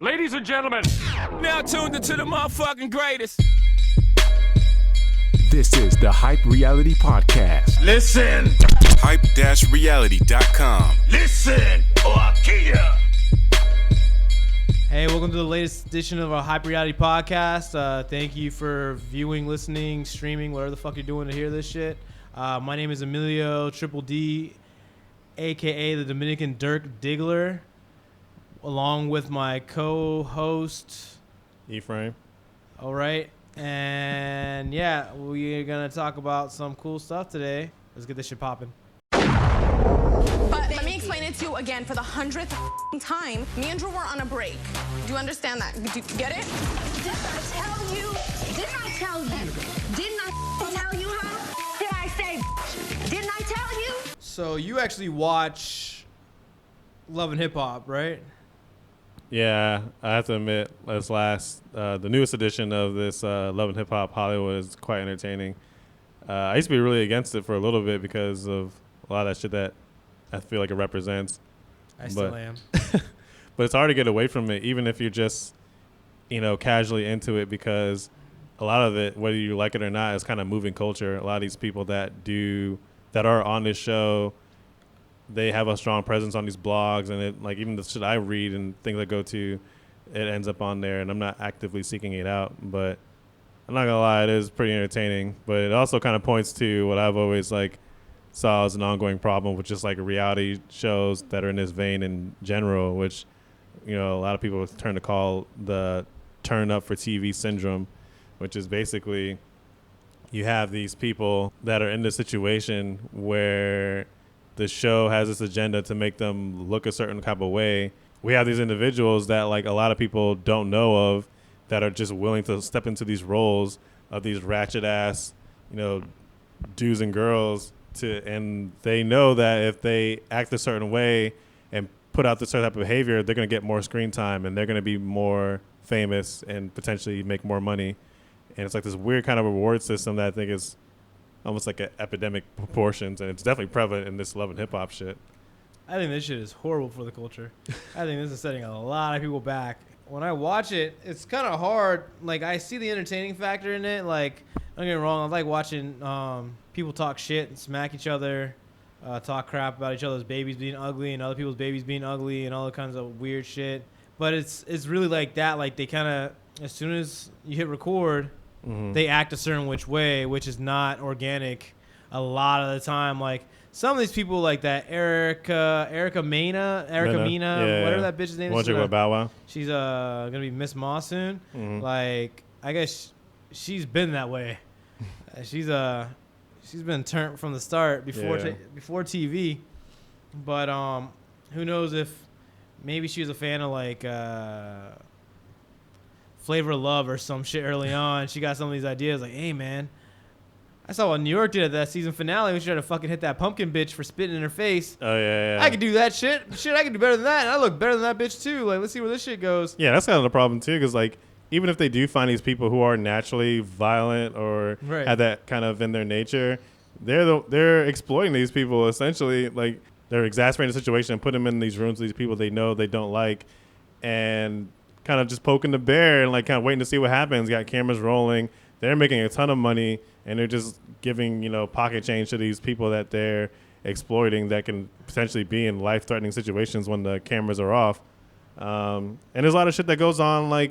Ladies and gentlemen, now tuned into the motherfucking greatest. This is the Hype Reality Podcast. listen, hype-reality.com. listen, or I'll kill ya. Hey, welcome to the latest edition of our Hype Reality Podcast. Thank you for viewing, listening, streaming, whatever the fuck you're doing to hear this shit. My name is Emilio Triple D, a.k.a. the Dominican Dirk Diggler, along with my co-host, Ephraim. All right. And yeah, we're going to talk about some cool stuff today. Let's get this shit popping. But let me explain it to you again for the 100th time. Me and Drew were on a break. Do you understand that? Do you get it? Didn't I tell you? Didn't I tell you? Didn't I tell you, huh? Did I say? Didn't I tell you? So you actually watch Love and Hip Hop, right? Yeah, I have to admit, the newest edition of this Love and Hip Hop Hollywood is quite entertaining. I used to be really against it for a little bit because of a lot of that shit that I feel like it represents. I still am. But it's hard to get away from it, even if you're just, casually into it, because a lot of it, whether you like it or not, is kind of moving culture. A lot of these people that are on this show, they have a strong presence on these blogs, and it, like, even the shit I read and things I go to, it ends up on there, and I'm not actively seeking it out. But I'm not gonna lie, it is pretty entertaining. But it also kind of points to what I've always saw as an ongoing problem with just reality shows that are in this vein in general, which a lot of people turn to call the turn up for TV syndrome, which is basically you have these people that are in this situation where the show has this agenda to make them look a certain type of way. We have these individuals that a lot of people don't know of that are just willing to step into these roles of these ratchet ass, dudes and girls and they know that if they act a certain way and put out this certain type of behavior, they're going to get more screen time and they're going to be more famous and potentially make more money. And it's this weird kind of reward system that I think is almost like an epidemic proportions, and it's definitely prevalent in this Love and Hip Hop shit. I think this shit is horrible for the culture. I think this is setting a lot of people back. When I watch it, it's kind of hard. I see the entertaining factor in it. Don't get me wrong, I like watching people talk shit and smack each other, talk crap about each other's babies being ugly and other people's babies being ugly and all the kinds of weird shit. But it's really like that. They kind of, as soon as you hit record, they act a certain which way, which is not organic a lot of the time. Some of these people that Erica Mena, whatever that bitch's name is. About Bow Wow? She's gonna be Miss Ma soon. I guess she's been that way. She's been turned from the start before TV. But who knows if maybe she was a fan of Flavor of Love or some shit early on. She got some of these ideas hey, man, I saw what New York did at that season finale when she tried to fucking hit that pumpkin bitch for spitting in her face. Oh, yeah. I could do that shit. Shit, I could do better than that. And I look better than that bitch, too. Let's see where this shit goes. Yeah, that's kind of the problem, too, because, even if they do find these people who are naturally violent or have that kind of in their nature, they're exploiting these people, essentially. They're exasperating the situation and put them in these rooms with these people they know they don't like, and kind of just poking the bear and kind of waiting to see what happens. Got cameras rolling. They're making a ton of money, and they're just giving, pocket change to these people that they're exploiting that can potentially be in life-threatening situations when the cameras are off. And there's a lot of shit that goes on,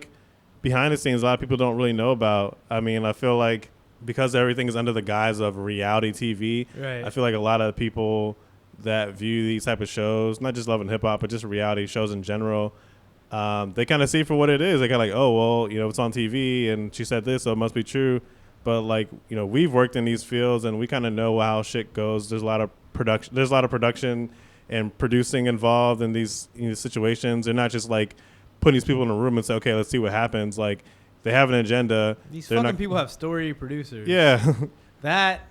behind the scenes, a lot of people don't really know about. I mean, I feel because everything is under the guise of reality TV, I feel a lot of people that view these type of shows, not just Love and Hip Hop, but just reality shows in general, they kind of see for what it is. They kind of oh, well, it's on TV and she said this, so it must be true. But we've worked in these fields and we kind of know how shit goes. There's a lot of production. There's a lot of production and producing involved in these situations. They're not just putting these people in a room and say, okay, let's see what happens. They have an agenda. These fucking people have story producers. Yeah. That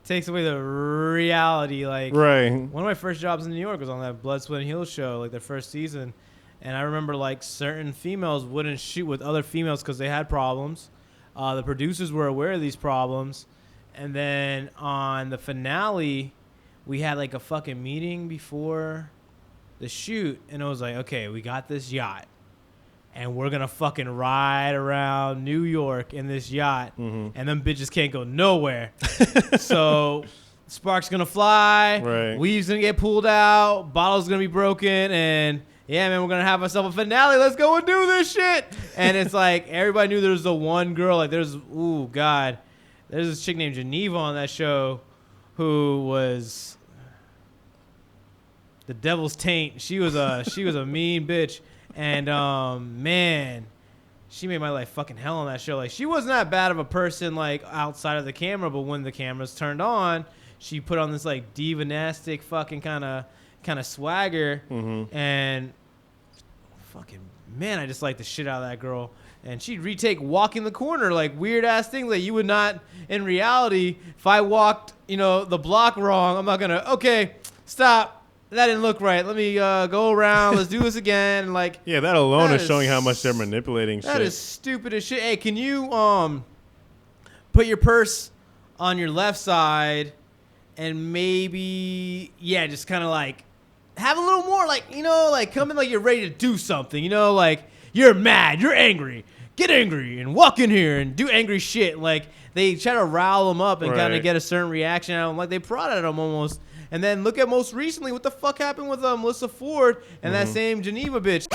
takes away the reality. Right. One of my first jobs in New York was on that Blood, Sweat, and Heels show, their first season. And I remember certain females wouldn't shoot with other females because they had problems. The producers were aware of these problems. And then on the finale, we had a fucking meeting before the shoot. And it was okay, we got this yacht. and we're gonna fucking ride around New York in this yacht, Mm-hmm. and them bitches can't go nowhere. So sparks gonna fly, Right. weave's gonna get pulled out, bottles gonna be broken, and yeah, man, we're gonna have ourselves a finale. Let's go and do this shit. And it's like everybody knew there was the one girl. Like there's this chick named Geneva on that show who was the devil's taint. She was a mean bitch. And man, she made my life fucking hell on that show. Like she wasn't that bad of a person like outside of the camera, but when the cameras turned on, she put on this like diva-nastic fucking kind of swagger. Mm-hmm. And fucking man, I just like the shit out of that girl. And she'd retake Walking the Corner, like weird ass things that you would not in reality. If I walked, the block wrong, I'm not gonna. Okay, stop. That didn't look right. Let me go around. Let's do this again. And like, Yeah, that alone that is showing how much they're manipulating that shit. is stupid as shit. Hey, can you put your purse on your left side and maybe just kind of like have a little more like like come in like you're ready to do something. Like you're mad, you're angry. Get angry and walk in here and do angry shit. Like they try to rile them up and kind of Right. get a certain reaction out of them. Like they prodded at them almost. And then look at most recently what the fuck happened with Melissa Ford and that same Geneva bitch.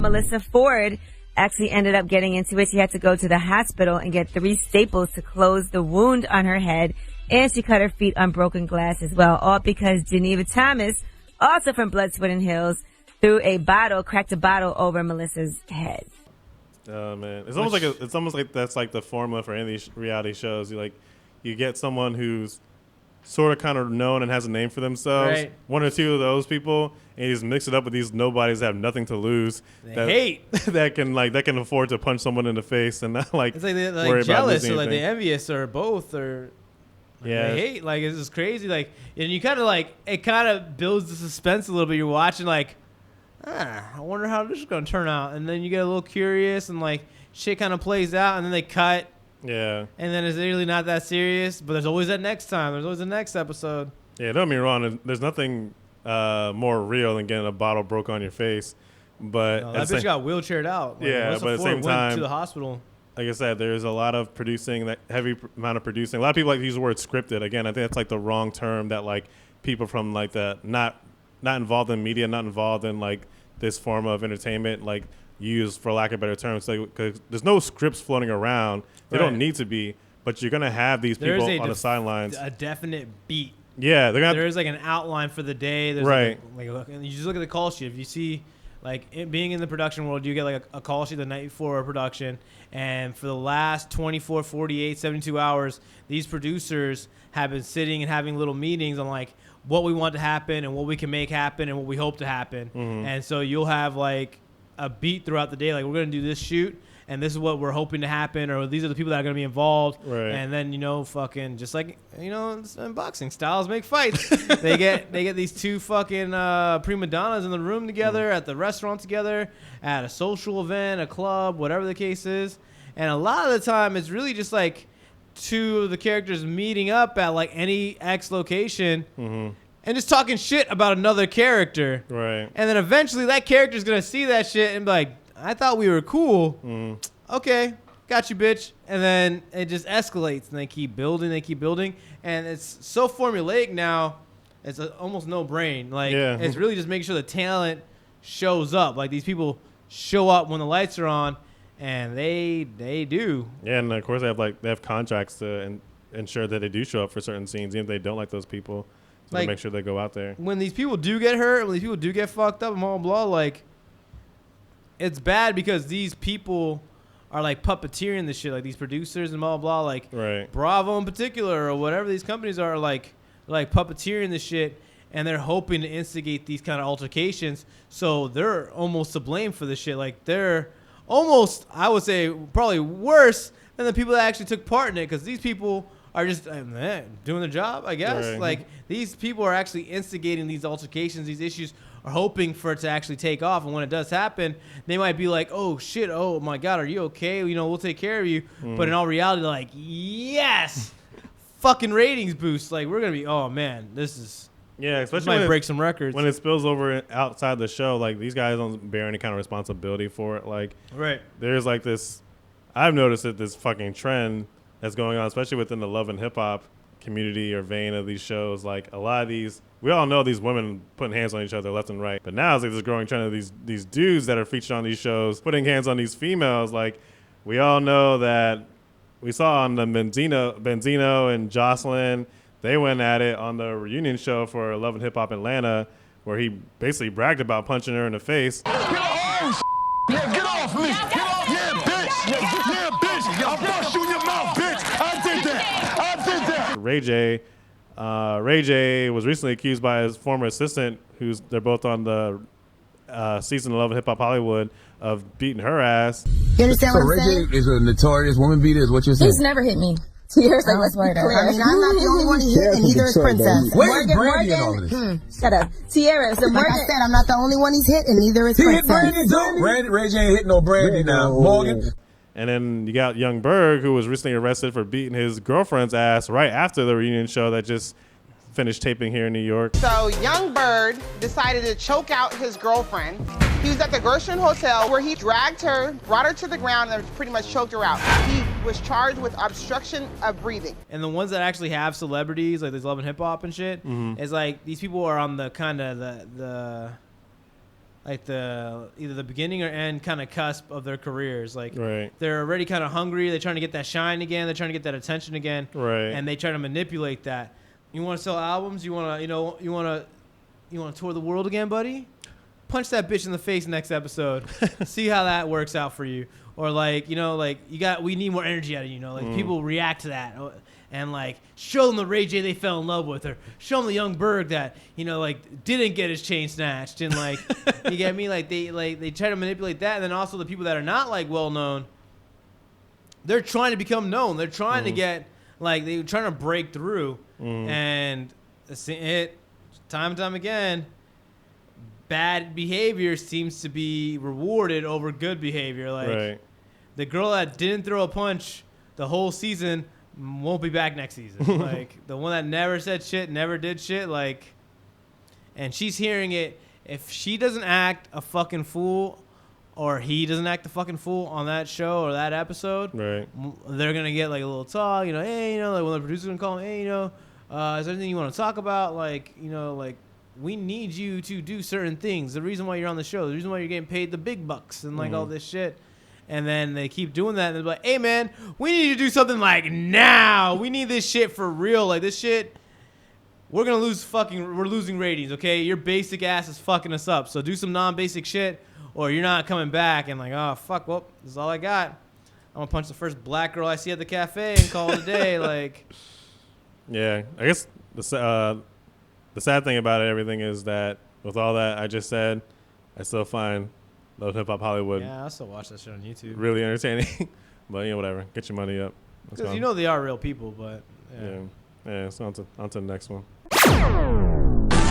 Melissa Ford actually ended up getting into it. She had to go to the hospital and get 3 staples to close the wound on her head. And she cut her feet on broken glass as well. All because Geneva Thomas, also from Blood, Sweat, and Hills, cracked a bottle over Melissa's head. Oh man, it's almost like that's like the formula for any of these reality shows. You get someone who's sort of kind of known and has a name for themselves. Right. 1 or 2 of those people, and you just mix it up with these nobodies that have nothing to lose. Hate. that can afford to punch someone in the face and not like It's like they're worry like jealous about or like anything. they're envious or both or Yeah. they hate. Like it's just crazy. Like and you kind of like it kind of builds the suspense a little bit. You're watching like, I wonder how this is gonna turn out, and then you get a little curious and like shit kind of plays out, and then they cut. Yeah. And then it's really not that serious, but there's always that next time. There's always the next episode. Yeah, don't get me wrong. There's nothing more real than getting a bottle broke on your face. But No, that bitch got wheelchaired out. Like, Yeah, Melissa but at the Ford same went time- to the hospital. like I said, there's a lot of producing, that heavy amount of producing. A lot of people like to use the word scripted. Again, I think that's like the wrong term that like people from like the not involved in media, not involved in like this form of entertainment, like use for lack of better terms. Like, 'cause there's no scripts floating around. They Right. don't need to be, but you're gonna have these There's people on the sidelines. a definite beat. Yeah, they're gonna. There's like an outline for the day. There's Right. Like and you just look at the call sheet. If you see, like being in the production world, you get like a call sheet the night before a production, and for the last 24, 48, 72 hours, these producers have been sitting and having little meetings on like what we want to happen and what we can make happen and what we hope to happen. And so you'll have like a beat throughout the day. Like we're gonna do this shoot. And this is what we're hoping to happen, or these are the people that are going to be involved. Right. And then, fucking just like, in boxing, styles make fights. they get these 2 fucking prima donnas in the room together, at the restaurant together, at a social event, a club, whatever the case is. And a lot of the time, it's really just like 2 of the characters meeting up at like any X location and just talking shit about another character. Right. And then eventually that character's going to see that shit and be like, I thought we were cool. Okay, got you, bitch. And then it just escalates, and they keep building, and it's so formulaic now. It's almost no brain. Like Yeah. it's really just making sure the talent shows up. Like these people show up when the lights are on, and they do. Yeah, and of course they have contracts to ensure that they do show up for certain scenes, even if they don't like those people. So Like- to make sure they go out there. When these people do get hurt, when these people do get fucked up, and blah blah, like it's bad because these people are like puppeteering this shit, like these producers and blah blah, like Right. Bravo in particular or whatever these companies are like puppeteering this shit, and they're hoping to instigate these kind of altercations, so they're almost to blame for this shit. Like they're almost, I would say, probably worse than the people that actually took part in it, because these people are just doing their job, I guess. Right. Like these people are actually instigating these altercations, these issues, are hoping for it to actually take off, and when it does happen, they might be like, "Oh shit! Oh my God, are you okay? We'll take care of you." But in all reality, they're like, "Yes, fucking ratings boost! Like we're gonna be, oh man, this is Yeah, This especially might when break some records. when it spills over outside the show. Like these guys don't bear any kind of responsibility for it. Like Right. there's like this. I've noticed that this fucking trend that's going on, especially within the love and hip hop community or vein of these shows. Like a lot of these, we all know these women putting hands on each other left and right. But now it's like this growing trend of these dudes that are featured on these shows putting hands on these females. Like we all know that we saw on the Benzino and Jocelyn, they went at it on the reunion show for Love and Hip Hop Atlanta, where he basically bragged about punching her in the face. Get off! Yeah, get off me! Get off! Yeah, bitch! Yeah, bitch! I'll bust you in your mouth, bitch! I did that! Ray J was recently accused by his former assistant, they're both on the season of Love and Hip Hop Hollywood, of beating her ass. You understand So what I'm saying? Ray J is a notorious woman beater, is what you're saying? He's never hit me. Here's like, let's be clear. I mean, I'm not the only one he hit, and neither is Princess. Where's Brandy in all of this? Shut up. Tierra, so like I said, I'm not the only one he's hit, and neither is He hit Princess. Brandy too? Ray J ain't hit no Brandy now. Morgan? And then you got Young Berg, who was recently arrested for beating his girlfriend's ass right after the reunion show that just finished taping here in New York. So Young Bird decided to choke out his girlfriend. He was at the Gershwin Hotel where he dragged her, brought her to the ground, and pretty much choked her out. He was charged with obstruction of breathing. And the ones that actually have celebrities, like this Love and Hip Hop and shit, is like these people are on the kind of the either the beginning or end kind of cusp of their careers. Like they're already kind of hungry. They're trying to get that shine again. They're trying to get that attention again. Right. And they try to manipulate that. You want to sell albums? You want to tour the world again, buddy? Punch that bitch in the face next episode. See how that works out for you. Or we need more energy out of you. People react to that. And show them the Ray J they fell in love with, or show them the Young Berg that didn't get his chain snatched, and you get me, they try to manipulate that, and then also the people that are not well known, they're trying to become known, they're trying to get they're trying to break through, and it time and time again, bad behavior seems to be rewarded over good behavior. The girl that didn't throw a punch the whole season won't be back next season. The one that never said shit, never did shit, and she's hearing it. If she doesn't act a fucking fool, or he doesn't act a fucking fool on that show or that episode, they're gonna get a little talk, hey, when the producer's gonna call him, hey, is there anything you want to talk about? We need you to do certain things. The reason why you're on the show, the reason why you're getting paid the big bucks and all this shit. And then they keep doing that, and they're like, hey, man, we need you to do something now. We need this shit for real. This shit, we're losing ratings, okay? Your basic ass is fucking us up. So do some non-basic shit, or you're not coming back. And oh, fuck, well, this is all I got. I'm going to punch the first black girl I see at the cafe and call it a day. Yeah, I guess the sad thing about everything is that with all that I just said, I still find Love Hip Hop Hollywood. Yeah, I still watch that shit on YouTube. Really entertaining. But, whatever. Get your money up. Because they are real people, but yeah. So on to the next one.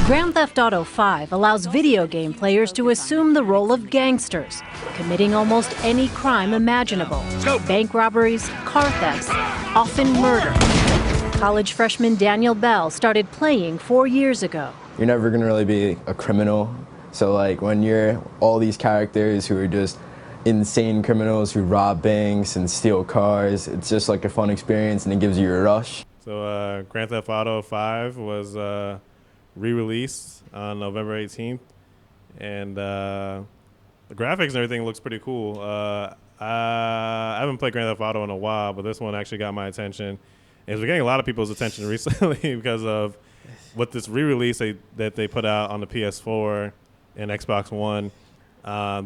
Grand Theft Auto 5 allows video game players to assume the role of gangsters, committing almost any crime imaginable. Bank robberies, car thefts, often murder. College freshman Daniel Bell started playing 4 years ago. You're never going to really be a criminal. So when you're all these characters who are just insane criminals who rob banks and steal cars, it's just a fun experience, and it gives you a rush. So Grand Theft Auto 5 was re-released on November 18th, and the graphics and everything looks pretty cool. I haven't played Grand Theft Auto in a while, but this one actually got my attention. It's been getting a lot of people's attention recently because of what this re-release that they put out on the PS4 and Xbox One.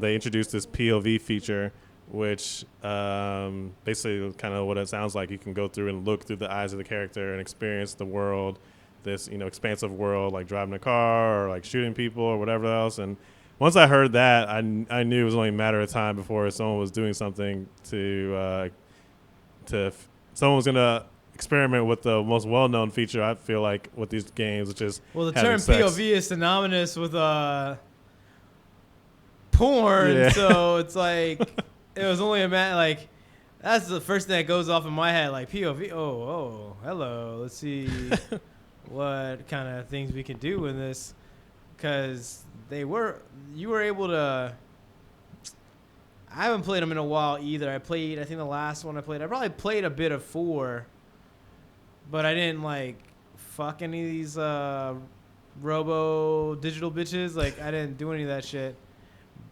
They introduced this POV feature, which basically kind of what it sounds like. You can go through and look through the eyes of the character and experience the world, this expansive world, like driving a car or shooting people or whatever else. And once I heard that, I knew it was only a matter of time before someone was doing something someone was gonna experiment with the most well-known feature, I feel like, with these games, which is the term sex. POV is synonymous with porn, so it's it was only a man that's the first thing that goes off in my head, POV. Oh, hello. Let's see. what kind of things we can do in this, because you were able to. I haven't played them in a while either. I think the last one I probably played a bit of 4, but I didn't like fuck any of these robo digital bitches. Like, I didn't do any of that shit,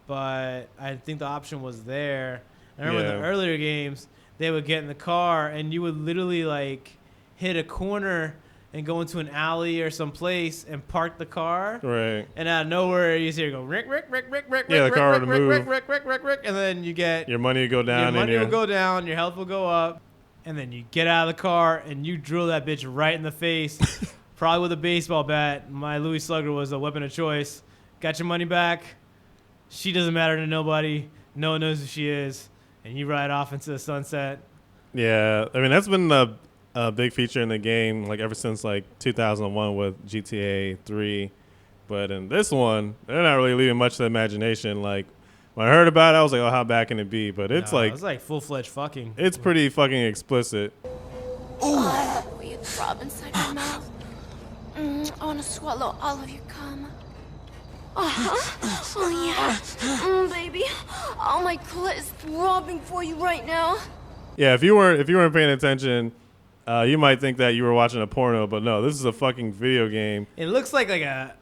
but I think the option was there. I remember the earlier games, they would get in the car and you would literally like hit a corner and go into an alley or some place and park the car. Right. And out of nowhere, you see it go rick, rick, rick, rick, rick, Yeah, rick, the car rick, would rick, move. rick, rick, rick, rick, rick, and then you get Your money would go down. Your money will go down. Your health will go up, and then you get out of the car and you drill that bitch right in the face, probably with a baseball bat. My Louis Slugger was a weapon of choice. Got your money back. She doesn't matter to nobody. No one knows who she is, and you ride off into the sunset. Yeah, I mean that's been a big feature in the game, like ever since like 2001 with GTA 3. But in this one, they're not really leaving much to the imagination. Like when I heard about it, I was like, "Oh, how bad can it be?" But it's it's like full-fledged fucking. It's pretty fucking explicit. I love the way you throb inside my mouth. I want to swallow all of your cum. Oh yeah, baby. Oh, my clit is throbbing for you right now. Yeah, if you weren't paying attention, you might think that you were watching a porno, but no, this is a fucking video game. It looks like a.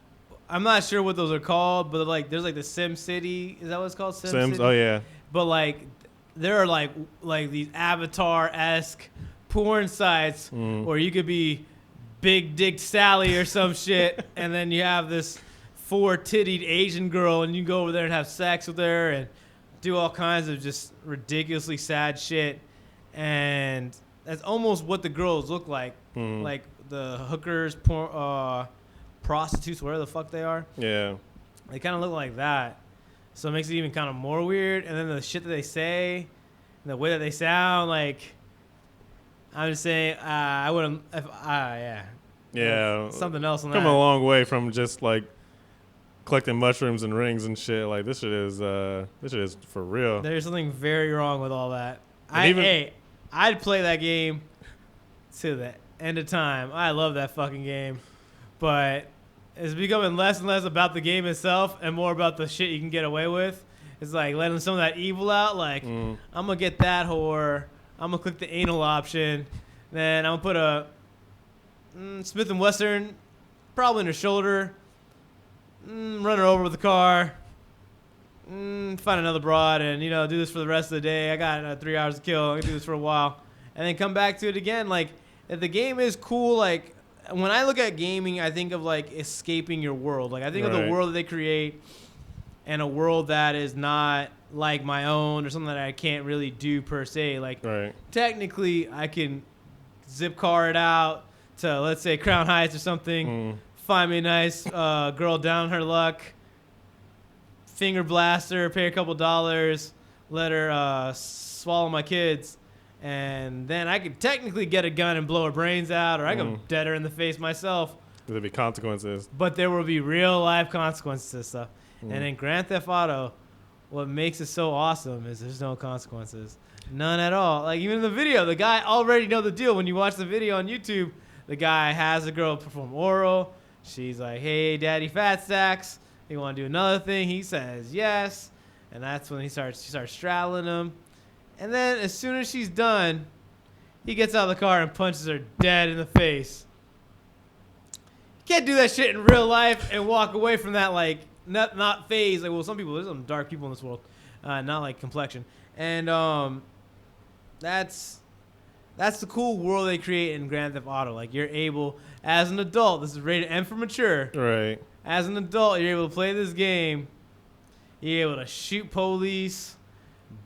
I'm not sure what those are called, but like there's like the Sim City. Is that what it's called? Sims? City? Oh yeah. But like there are like these Avatar-esque porn sites where you could be Big Dick Sally or some shit, and then you have this 4-tittied Asian girl, and you go over there and have sex with her and do all kinds of just ridiculously sad shit, and that's almost what the girls look like, like the hookers, prostitutes, whatever the fuck they are. Yeah. They kind of look like that. So it makes it even kind of more weird. And then the shit that they say, the way that they sound, like, I'm just saying, I wouldn't, Yeah. Something else on that. Come a long way from just like collecting mushrooms and rings and shit. Like this shit is for real. There's something very wrong with all that. I'd play that game to the end of time. I love that fucking game. But it's becoming less and less about the game itself and more about the shit you can get away with. It's like letting some of that evil out. Like, I'm going to get that whore. I'm going to click the anal option. Then I'm going to put a Smith & Wesson probably in her shoulder. Run her over with the car. Find another broad and, do this for the rest of the day. I got 3 hours to kill. I can do this for a while. And then come back to it again. Like, if the game is cool, like, when I look at gaming, I think of like escaping your world. Like I think of the world that they create and a world that is not like my own or something that I can't really do per se. Like technically I can zip car it out to, let's say, Crown Heights or something, find me a nice girl down on her luck, finger blast her, pay her a couple dollars, let her swallow my kids. And then I could technically get a gun and blow her brains out, or I could dead her in the face myself. There'll be consequences. But there will be real life consequences to stuff. And in Grand Theft Auto, what makes it so awesome is there's no consequences. None at all. Like even in the video, the guy already know the deal. When you watch the video on YouTube, the guy has a girl perform oral. She's like, "Hey, Daddy Fat Stacks, you want to do another thing?" He says yes. And that's when she starts straddling him. And then as soon as she's done, he gets out of the car and punches her dead in the face. You can't do that shit in real life and walk away from that like not phase. Like, well, some people, there's some dark people in this world, not like complexion. And that's the cool world they create in Grand Theft Auto. Like you're able, as an adult, this is rated M for mature. Right. As an adult, you're able to play this game. You're able to shoot police,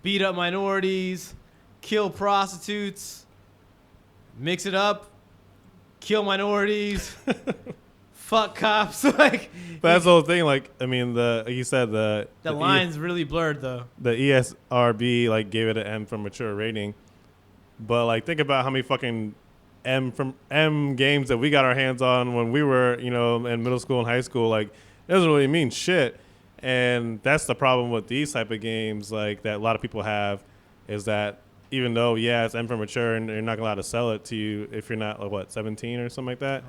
beat up minorities, kill prostitutes, mix it up, kill minorities, fuck cops. Like that's the whole thing. Like I mean, like you said, the line's really blurred though. The ESRB like gave it an M for mature rating, but like think about how many fucking M games that we got our hands on when we were in middle school and high school. Like it doesn't really mean shit. And that's the problem with these type of games, like that a lot of people have, is that even though it's M for mature and you're not allowed to sell it to you if you're not like 17 or something like that.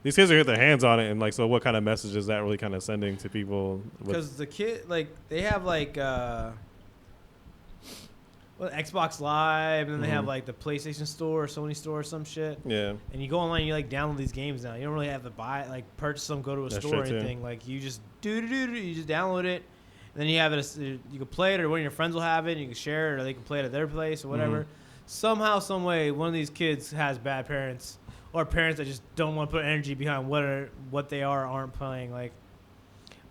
these kids are get their hands on it, and like, so what kind of message is that really kind of sending to people? Because the kid, like, they have like Xbox Live, and then they have like the PlayStation Store or Sony Store or some shit. Yeah. And you go online, and you like download these games now. You don't really have to purchase them, go to a store or anything. Too. Like you just you just download it, and then you have it. You can play it, or one of your friends will have it. And you can share it, or they can play it at their place or whatever. Somehow, some way, one of these kids has bad parents, or parents that just don't want to put energy behind what they are or aren't playing. Like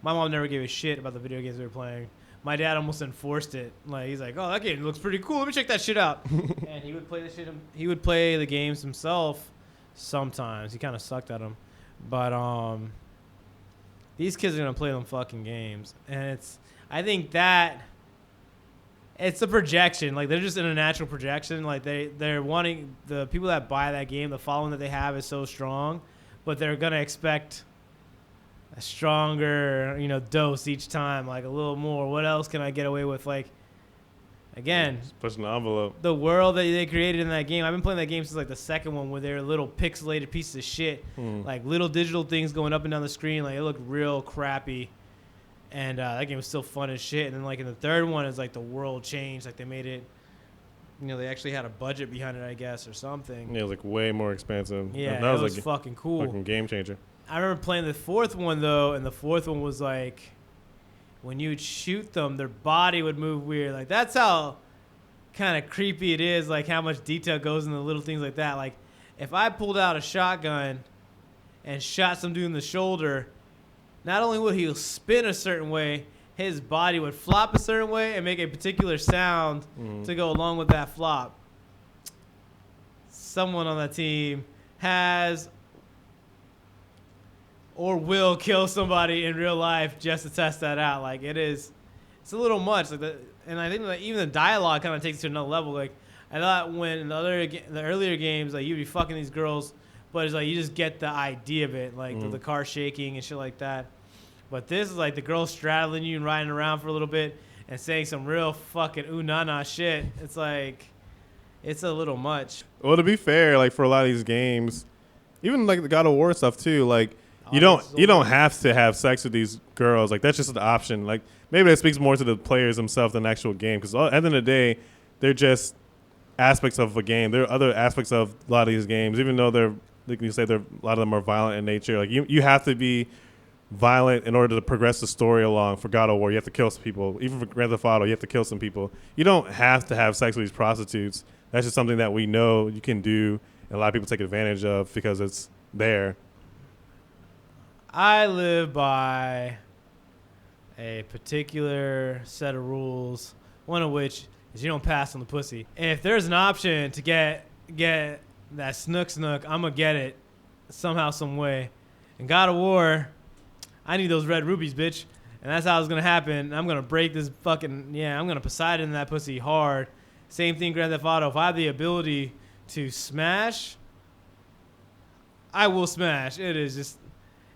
my mom never gave a shit about the video games they were playing. My dad almost enforced it. Like he's like, "Oh, that game looks pretty cool. Let me check that shit out." And he would play the shit. He would play the games himself. Sometimes he kind of sucked at them, but these kids are gonna play them fucking games, and I think that it's a projection. Like they're just in a natural projection. Like they're wanting the people that buy that game. The following that they have is so strong, but they're gonna expect a stronger, dose each time, like a little more. What else can I get away with? Like, again, just pushing the envelope. The world that they created in that game. I've been playing that game since like the second one, where they're little pixelated pieces of shit, like little digital things going up and down the screen. Like it looked real crappy, and that game was still fun as shit. And then like in the third one, it's like the world changed. Like they made it. They actually had a budget behind it, I guess, or something. Yeah, it was like way more expensive. Yeah, that was like fucking cool. Fucking game changer. I remember playing the fourth one, though, and the fourth one was like, when you would shoot them, their body would move weird. Like, that's how kind of creepy it is, like how much detail goes into little things like that. Like, if I pulled out a shotgun and shot some dude in the shoulder, not only would he spin a certain way, his body would flop a certain way and make a particular sound to go along with that flop. Someone on that team has or will kill somebody in real life just to test that out. Like it's a little much. Like and I think that even the dialogue kind of takes it to another level. Like I thought when in the earlier games, like you'd be fucking these girls, but it's like you just get the idea of it, like the car shaking and shit like that. But this is like the girl straddling you and riding around for a little bit and saying some real fucking ooh na na shit. It's like it's a little much. Well, to be fair, like for a lot of these games, even like the God of War stuff too, like. You don't have to have sex with these girls. Like that's just an option. Like maybe that speaks more to the players themselves than the actual game. Because at the end of the day, they're just aspects of a game. There are other aspects of a lot of these games, even though they're like you say, a lot of them are violent in nature. Like you have to be violent in order to progress the story along. For God of War, you have to kill some people. Even for Grand Theft Auto, you have to kill some people. You don't have to have sex with these prostitutes. That's just something that we know you can do, and a lot of people take advantage of because it's there. I live by a particular set of rules, one of which is you don't pass on the pussy. And if there's an option to get that snook, I'm going to get it somehow, some way. In God of War, I need those red rubies, bitch. And that's how it's going to happen. I'm going to break this fucking, I'm going to Poseidon that pussy hard. Same thing, Grand Theft Auto. If I have the ability to smash, I will smash. It is just...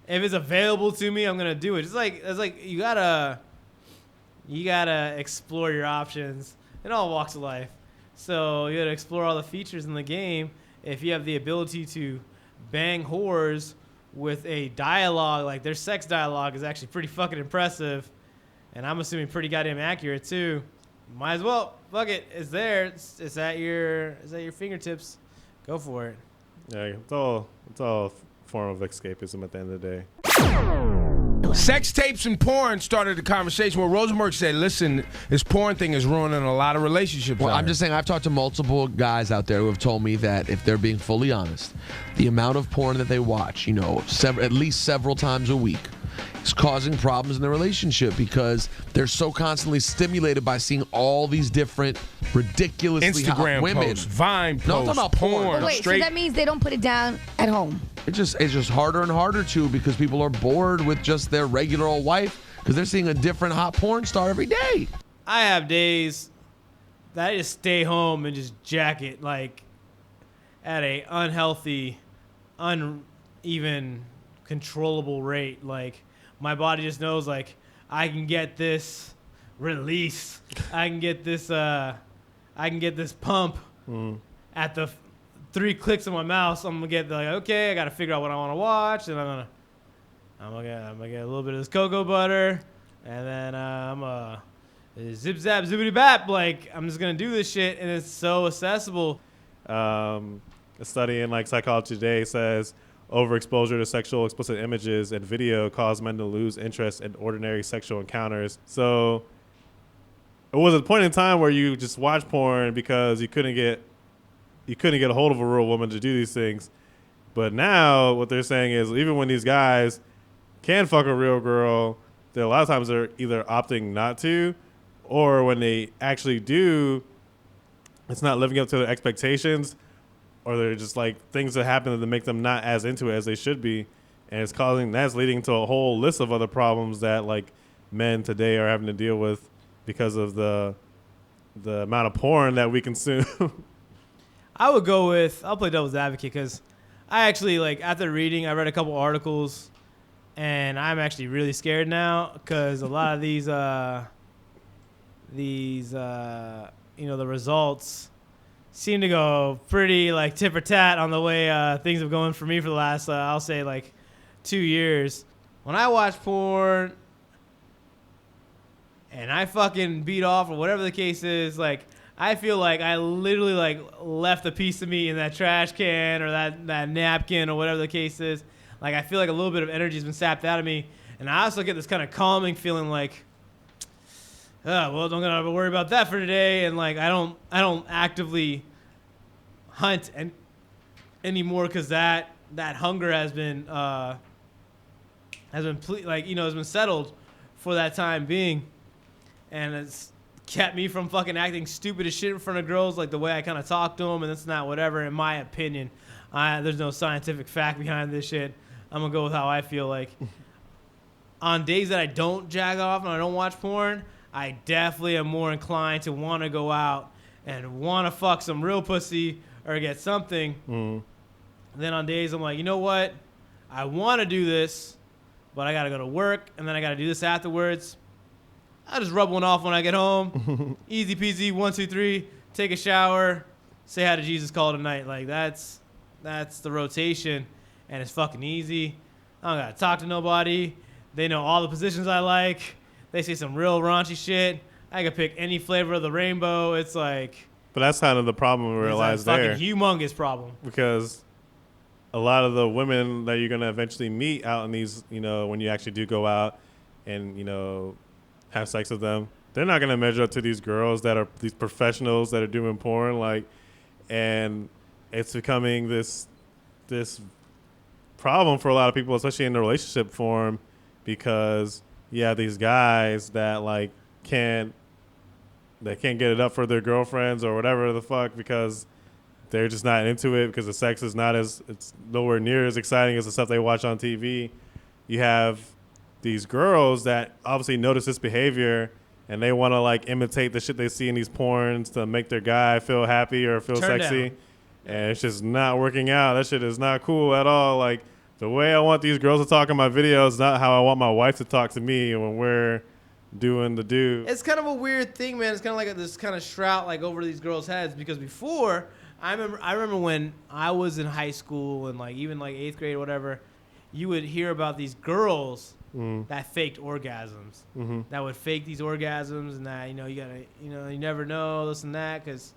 If it's available to me, I'm gonna do it. It's like you gotta explore your options in all walks of life. So you gotta explore all the features in the game. If you have the ability to bang whores with a dialogue, like their sex dialogue is actually pretty fucking impressive, and I'm assuming pretty goddamn accurate too. Might as well. Fuck it. It's there. It's at your fingertips. Go for it. Yeah, it's all form of escapism at the end of the day. Sex tapes and porn started the conversation where Rosenberg said, listen, this porn thing is ruining a lot of relationships. Well, I'm just saying, I've talked to multiple guys out there who have told me that if they're being fully honest, the amount of porn that they watch, at least several times a week, is causing problems in their relationship because they're so constantly stimulated by seeing all these different ridiculously hot Instagram women. posts, Vine posts, no, I'm talking about porn. But wait, so that means they don't put it down at home? It's just harder and harder to because people are bored with just their regular old wife because they're seeing a different hot porn star every day. I have days that I just stay home and just jack it like at a unhealthy, uneven, controllable rate. Like my body just knows like I can get this release. I can get this pump at the 3 clicks of my mouse, I'm gonna get like, okay, I gotta figure out what I want to watch, and I'm gonna get a little bit of this cocoa butter, and then I'm gonna zip zap zippity bap. Like, I'm just gonna do this shit, and it's so accessible. A study in like Psychology Today says overexposure to sexual explicit images and video cause men to lose interest in ordinary sexual encounters. So it was a point in time where you just watch porn because you couldn't get a hold of a real woman to do these things. But now what they're saying is even when these guys can fuck a real girl, a lot of times they're either opting not to, or when they actually do, it's not living up to their expectations, or they're just like things that happen that make them not as into it as they should be. And that's leading to a whole list of other problems that like men today are having to deal with because of the amount of porn that we consume. I'll play devil's advocate because I actually, like, after reading, I read a couple articles, and I'm actually really scared now because a lot of these, the results seem to go pretty, like, tit for tat on the way things have gone for me for the last, I'll say, like, 2 years. When I watch porn and I fucking beat off or whatever the case is, like, I feel like I literally, like, left a piece of me in that trash can or that napkin or whatever the case is. Like, I feel like a little bit of energy has been sapped out of me. And I also get this kind of calming feeling like, well, don't gotta worry about that for today. And, like, I don't actively hunt anymore because that hunger has been settled for that time being. And it's kept me from fucking acting stupid as shit in front of girls, like the way I kind of talk to them and this and that, whatever, in my opinion. There's no scientific fact behind this shit. I'm going to go with how I feel like. On days that I don't jag off and I don't watch porn, I definitely am more inclined to want to go out and want to fuck some real pussy or get something. Then on days I'm like, you know what? I want to do this, but I got to go to work, and then I got to do this afterwards. I just rub one off when I get home. Easy peasy, 1, 2, 3. Take a shower, say hi to Jesus, call it a night. Like, that's the rotation, and it's fucking easy. I don't gotta talk to nobody. They know all the positions I like. They say some real raunchy shit. I can pick any flavor of the rainbow. It's like, but that's kind of the problem we realize there. It's a fucking humongous problem. Because a lot of the women that you're gonna eventually meet out in these, when you actually do go out and have sex with them, they're not going to measure up to these girls that are these professionals that are doing porn, like, and it's becoming this problem for a lot of people, especially in the relationship form, because you have these guys that like can't get it up for their girlfriends or whatever the fuck because they're just not into it, because the sex is it's nowhere near as exciting as the stuff they watch on TV. You have these girls that obviously notice this behavior and they want to like imitate the shit they see in these porns to make their guy feel happy or feel sexy. Down. And it's just not working out. That shit is not cool at all. Like, the way I want these girls to talk in my videos is not how I want my wife to talk to me when we're doing the do. It's kind of a weird thing, man. It's kind of like this kind of shroud like over these girls' heads, because before, I remember when I was in high school and like even like 8th grade or whatever, you would hear about these girls that faked orgasms, that would fake these orgasms, and that, you never know this and that, because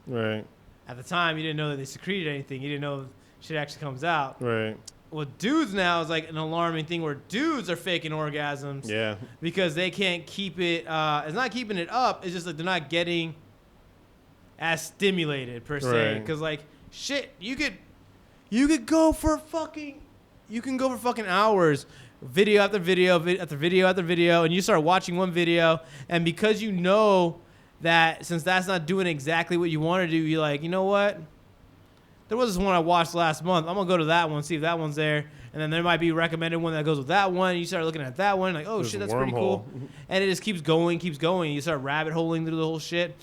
at the time you didn't know that they secreted anything. You didn't know shit actually comes out. Right. Well, dudes now is like an alarming thing where dudes are faking orgasms. Yeah. Because they can't keep it. It's not keeping it up. It's just that they're not getting as stimulated per se. Because like shit, you could go for fucking hours. Video after video after video after video, and you start watching one video, and because you know that since that's not doing exactly what you want to do, you're like, you know what? There was this one I watched last month. I'm going to go to that one, see if that one's there. And then there might be a recommended one that goes with that one. And you start looking at that one, like, oh, shit, that's pretty cool. And it just keeps going. You start rabbit holing through the whole shit.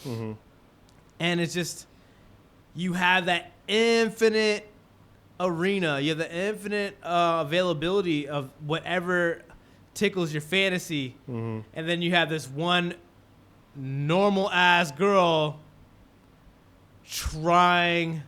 And it's just, you have that infinite arena. You have the infinite availability of whatever tickles your fantasy. And then you have this one normal-ass girl trying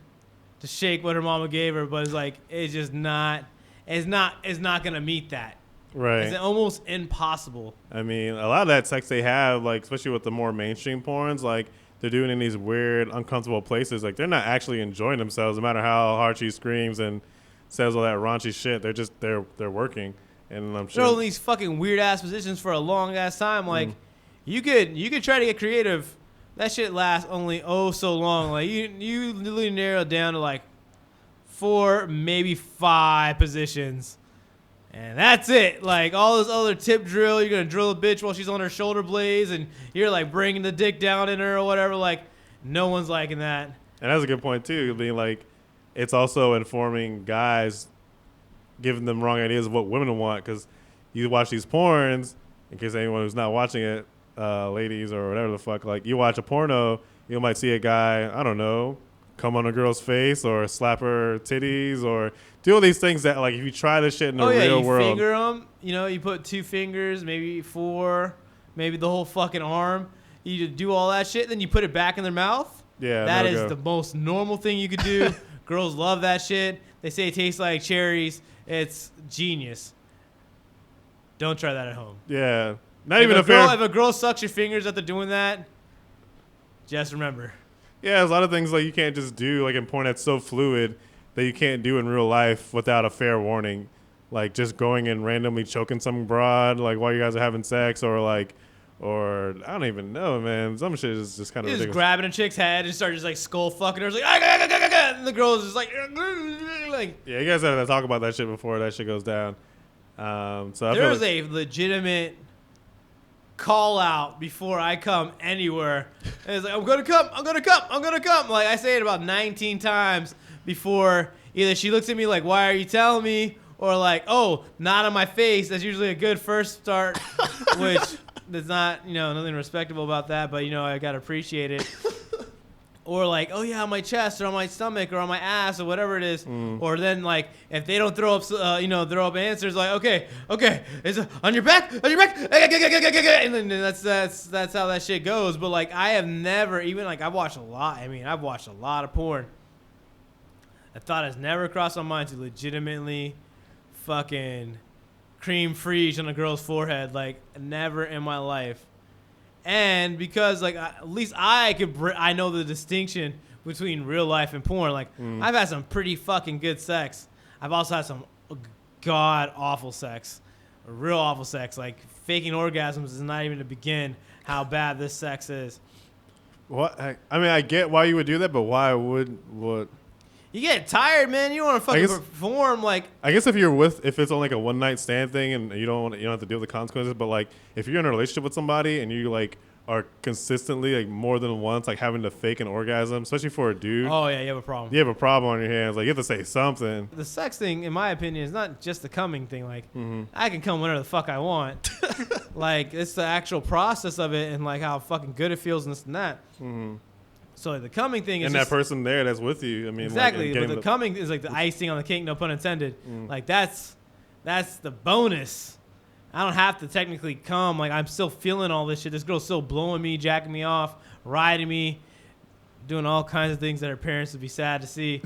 to shake what her mama gave her, but it's like it's just not. It's not gonna meet that. Right. It's almost impossible. I mean, a lot of that sex they have, like especially with the more mainstream porns, like they're doing in these weird, uncomfortable places. Like they're not actually enjoying themselves, no matter how hard she screams and says all that raunchy shit. They're just they're working, and I'm sure They're in these fucking weird ass positions for a long ass time. Like you could try to get creative. That shit lasts only so long. Like you literally narrow it down to like 4, maybe 5 positions. And that's it. Like all this other tip drill, you're gonna drill a bitch while she's on her shoulder blades, and you're like bringing the dick down in her or whatever. Like no one's liking that. And that's a good point too. Being like, it's also informing guys, giving them wrong ideas of what women want. Because you watch these porns. In case anyone who's not watching it, ladies or whatever the fuck, like you watch a porno, you might see a guy, I don't know, come on a girl's face or slap her titties or do all these things that, like, if you try this shit in the real world. You finger them. You know, you put 2 fingers, maybe 4, maybe the whole fucking arm. You do all that shit, then you put it back in their mouth. Yeah, that is the most normal thing you could do. Girls love that shit. They say it tastes like cherries. It's genius. Don't try that at home. Yeah, If a girl sucks your fingers after doing that, just remember. Yeah, there's a lot of things like you can't just do like in porn that's so fluid that you can't do in real life without a fair warning. Like just going and randomly choking some broad like while you guys are having sex, or I don't even know, man. Some shit is just kind of ridiculous. Just grabbing a chick's head and start just like skull fucking her. It's like, and the girl's just like yeah, you guys have to talk about that shit before that shit goes down. So there's a legitimate call out before I come anywhere. And it's like, I'm gonna come. Like I say it about 19 times before either she looks at me like, why are you telling me? Or like, oh, not on my face. That's usually a good first start, which there's not, nothing respectable about that, but I gotta appreciate it. Or like, oh yeah, on my chest or on my stomach or on my ass or whatever it is. Or then like, if they don't throw up answers, like, okay, is it on your back, and then that's how that shit goes. But like, I have never, even like, I've watched a lot of porn. A thought has never crossed my mind to legitimately fucking cream freeze on a girl's forehead. Like, never in my life. And because, like, at least I know the distinction between real life and porn. Like, I've had some pretty fucking good sex. I've also had some god-awful sex. Real awful sex. Like, faking orgasms is not even to begin how bad this sex is. What? I mean, I get why you would do that, but why would... You get tired, man. You don't want to fucking perform. Like, I guess if it's only like a one night stand thing and you don't have to deal with the consequences, but like if you're in a relationship with somebody and you like are consistently like more than once like having to fake an orgasm, especially for a dude. Oh yeah, you have a problem. You have a problem on your hands. Like you have to say something. The sex thing, in my opinion, is not just the coming thing. Like I can come whenever the fuck I want. Like it's the actual process of it and like how fucking good it feels and this and that. So the coming thing is and that person there that's with you. I mean, exactly. Like, but the coming is like the icing on the cake, no pun intended. Like that's the bonus. I don't have to technically come. Like I'm still feeling all this shit. This girl's still blowing me, jacking me off, riding me, doing all kinds of things that her parents would be sad to see.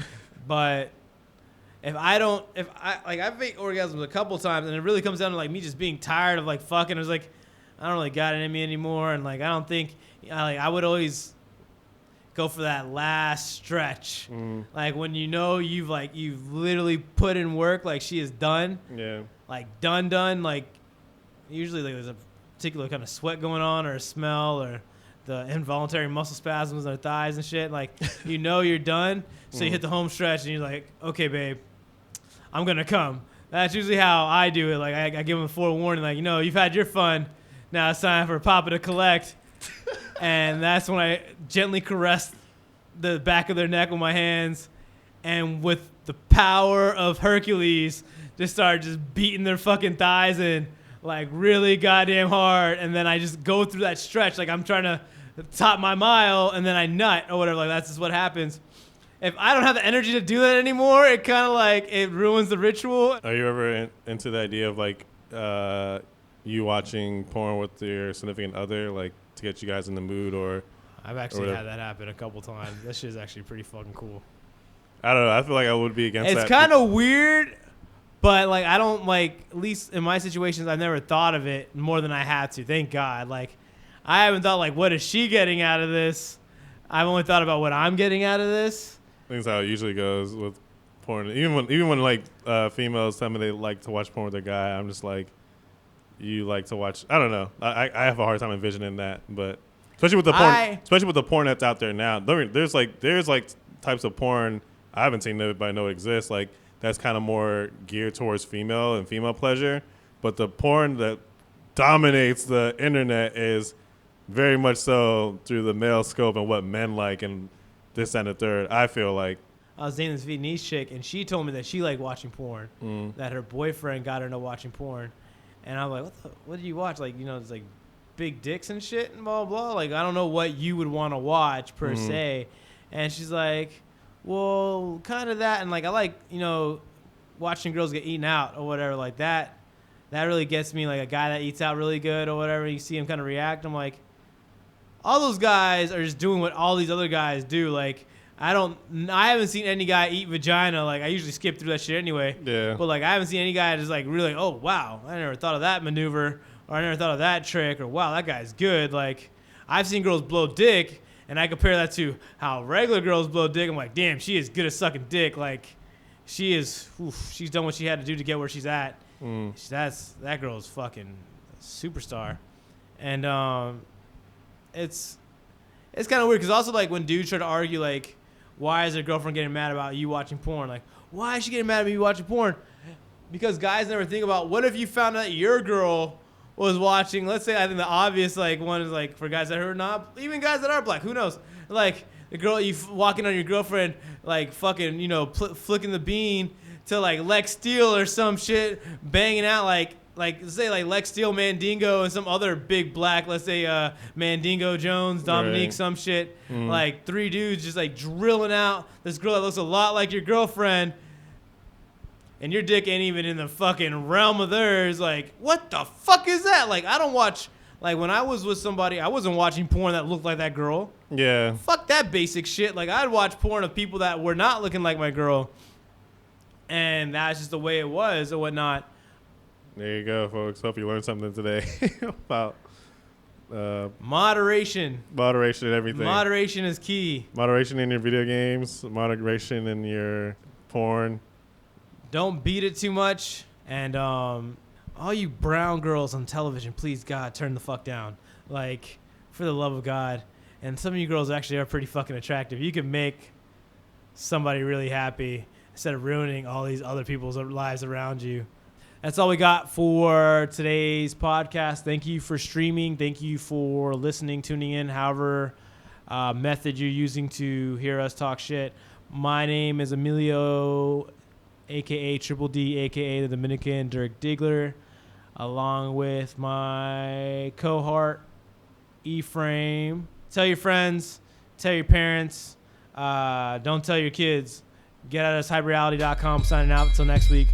But I've faked orgasms a couple times, and it really comes down to like me just being tired of like fucking. I was like, I don't really got it in me anymore, and like I don't think I would always go for that last stretch, like when you've literally put in work, like she is done, like done, like usually like there's a particular kind of sweat going on or a smell or the involuntary muscle spasms in her thighs and shit, like you're done, so you hit the home stretch and you're like, okay babe, I'm gonna come. That's usually how I do it. Like I give them a forewarning, like you've had your fun, now it's time for Papa to collect. And that's when I gently caressed the back of their neck with my hands, and with the power of Hercules, just started just beating their fucking thighs in, like really goddamn hard. And then I just go through that stretch, like I'm trying to top my mile, and then I nut or whatever. Like that's just what happens. If I don't have the energy to do that anymore, it kind of like it ruins the ritual. Are you ever into the idea of like you watching porn with your significant other, like to get you guys in the mood? Or I've actually had that happen a couple times. That shit is actually pretty fucking cool. I don't know. I feel like I would be against that. It's kind of weird, but like I don't like. At least in my situations, I've never thought of it more than I had to. Thank God. Like I haven't thought like, what is she getting out of this? I've only thought about what I'm getting out of this. I think that's how it usually goes with porn. Even when like females tell me they like to watch porn with their guy, I'm just like, you like to watch. I don't know. I have a hard time envisioning that, but especially with the porn that's out there now. There's like types of porn I haven't seen everybody know exists. Like that's kind of more geared towards female and female pleasure, but the porn that dominates the internet is very much so through the male scope and what men like and this and the third. I feel like I was dating this Vietnamese chick, and she told me that she liked watching porn. That her boyfriend got her into watching porn, and I'm like, what did you watch? Like, it's like big dicks and shit and blah blah. Like, I don't know what you would want to watch per se. And she's like, well, kind of that, and like I like watching girls get eaten out or whatever like that. That really gets me, like a guy that eats out really good or whatever. You see him kind of react. I'm like, all those guys are just doing what all these other guys do. Like, I haven't seen any guy eat vagina. Like, I usually skip through that shit anyway. Yeah. But like, I haven't seen any guy just like really, oh wow, I never thought of that maneuver, or I never thought of that trick, or wow, that guy's good. Like, I've seen girls blow dick, and I compare that to how regular girls blow dick. I'm like, damn, she is good at sucking dick. Like, she's done what she had to do to get where she's at. That girl's fucking superstar. And it's kind of weird because also like when dudes try to argue like, why is their girlfriend getting mad about you watching porn? Like, why is she getting mad at me watching porn? Because guys never think about, what if you found out your girl was watching, let's say, I think the obvious like one is like for guys that are not, even guys that are black, who knows? Like the girl, you walking on your girlfriend, like fucking, flicking the bean to like Lex Steele or some shit, banging out like let's say like Lex Steele, Mandingo, and some other big black, let's say Mandingo Jones, Dominique, right. some shit. Like three dudes just like drilling out this girl that looks a lot like your girlfriend, and your dick ain't even in the fucking realm of theirs. Like, what the fuck is that? Like, I don't watch, like when I was with somebody, I wasn't watching porn that looked like that girl. Yeah. Fuck that basic shit. Like, I'd watch porn of people that were not looking like my girl. And that's just the way it was or whatnot. There you go, folks. Hope you learned something today about moderation. Moderation and everything. Moderation is key. Moderation in your video games. Moderation in your porn. Don't beat it too much. And all you brown girls on television, please, God, turn the fuck down. Like, for the love of God. And some of you girls actually are pretty fucking attractive. You can make somebody really happy instead of ruining all these other people's lives around you. That's all we got for today's podcast. Thank you for streaming. Thank you for listening, tuning in, however method you're using to hear us talk shit. My name is Emilio, a.k.a. Triple D, a.k.a. the Dominican Dirk Diggler, along with my cohort, Ephraim. Tell your friends. Tell your parents. Don't tell your kids. Get at us, hyperreality.com. Signing out. Until next week.